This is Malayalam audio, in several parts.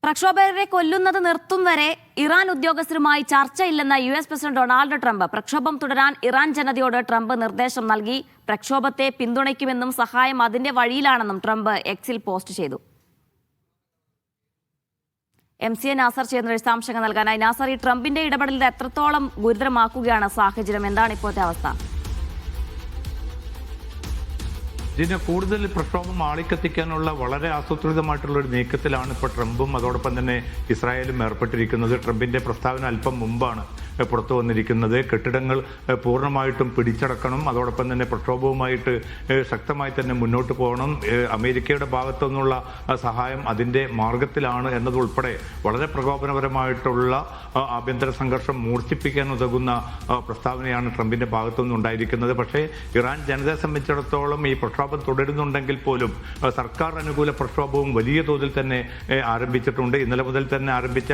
പ്രക്ഷോഭകരെ കൊല്ലുന്നത് നിർത്തും വരെ ഇറാൻ ഉദ്യോഗസ്ഥരുമായി ചർച്ചയില്ലെന്ന US പ്രസിഡന്റ് ഡൊണാൾഡ് ട്രംപ്. പ്രക്ഷോഭം തുടരാൻ ഇറാൻ ജനതയോട് ട്രംപ് നിർദ്ദേശം നൽകി. പ്രക്ഷോഭത്തെ പിന്തുണയ്ക്കുമെന്നും സഹായം അതിന്റെ വഴിയിലാണെന്നും ട്രംപ് എക്സിൽ പോസ്റ്റ് ചെയ്തു. MCA നാസർ ചെയ്യുന്ന വിശദാംശങ്ങൾ നൽകാനായി. നാസർ, ഈ ട്രംപിന്റെ ഇടപെടൽ എത്രത്തോളം ഗുരുതരമാക്കുകയാണ് സാഹചര്യം? എന്താണ് ഇപ്പോഴത്തെ അവസ്ഥ? ഇതിനെ കൂടുതൽ പ്രക്ഷോഭം ആളിക്കത്തിക്കാനുള്ള വളരെ ആസൂത്രിതമായിട്ടുള്ള ഒരു നീക്കത്തിലാണ് ഇപ്പോൾ ട്രംപും അതോടൊപ്പം തന്നെ ഇസ്രായേലും ഏർപ്പെട്ടിരിക്കുന്നത്. ട്രംപിന്റെ പ്രസ്താവന അല്പം മുമ്പാണ് പുറത്തു വന്നിരിക്കുന്നത്. കെട്ടിടങ്ങൾ പൂർണ്ണമായിട്ടും പിടിച്ചടക്കണം, അതോടൊപ്പം തന്നെ പ്രക്ഷോഭവുമായിട്ട് ശക്തമായി തന്നെ മുന്നോട്ട് പോകണം, അമേരിക്കയുടെ ഭാഗത്തുനിന്നുള്ള സഹായം അതിൻ്റെ മാർഗത്തിലാണ് എന്നതുൾപ്പെടെ വളരെ പ്രകോപനപരമായിട്ടുള്ള ആഭ്യന്തര സംഘർഷം മൂർച്ഛിപ്പിക്കാൻ ഉതകുന്ന പ്രസ്താവനയാണ് ട്രംപിന്റെ ഭാഗത്തുനിന്നുണ്ടായിരിക്കുന്നത്. പക്ഷേ ഇറാൻ ജനതയെ സംബന്ധിച്ചിടത്തോളം ഈ പ്രക്ഷോഭം തുടരുന്നുണ്ടെങ്കിൽ പോലും സർക്കാർ അനുകൂല പ്രക്ഷോഭവും വലിയ തോതിൽ തന്നെ ആരംഭിച്ചിട്ടുണ്ട്. ഇന്നലെ മുതൽ തന്നെ ആരംഭിച്ച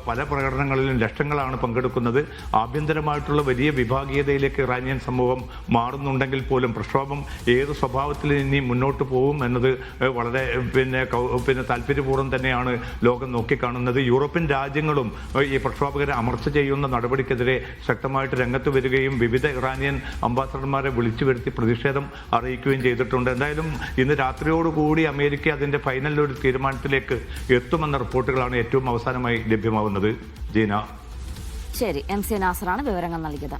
പല പ്രകടനങ്ങളിലും ലക്ഷങ്ങളാണ് പങ്കെടുക്കുന്നത്. ആഭ്യന്തരമായിട്ടുള്ള വലിയ വിഭാഗീയതയിലേക്ക് ഇറാനിയൻ സമൂഹം മാറുന്നുണ്ടെങ്കിൽ പോലും പ്രക്ഷോഭം ഏത് സ്വഭാവത്തിൽ ഇനി മുന്നോട്ട് പോകും എന്നത് വളരെ പിന്നെ താല്പര്യപൂർവ്വം തന്നെയാണ് ലോകം നോക്കിക്കാണുന്നത്. യൂറോപ്യൻ രാജ്യങ്ങളും ഈ പ്രക്ഷോഭകരെ അമർച്ച ചെയ്യുന്ന നടപടിക്കെതിരെ ശക്തമായിട്ട് രംഗത്ത് വരികയും വിവിധ ഇറാനിയൻ അംബാസഡർമാരെ വിളിച്ചു വരുത്തി പ്രതിഷേധം അറിയിക്കുകയും ചെയ്തിട്ടുണ്ട്. എന്തായാലും ഇന്ന് രാത്രിയോടുകൂടി അമേരിക്ക അതിന്റെ ഫൈനൽ ഒരു തീരുമാനത്തിലേക്ക് എത്തുമെന്ന റിപ്പോർട്ടുകളാണ് ഏറ്റവും അവസാനമായി ലഭ്യമാവുന്നത്. ജീന. ശരി, MCA നാസറാണ് വിവരങ്ങൾ നൽകിയത്.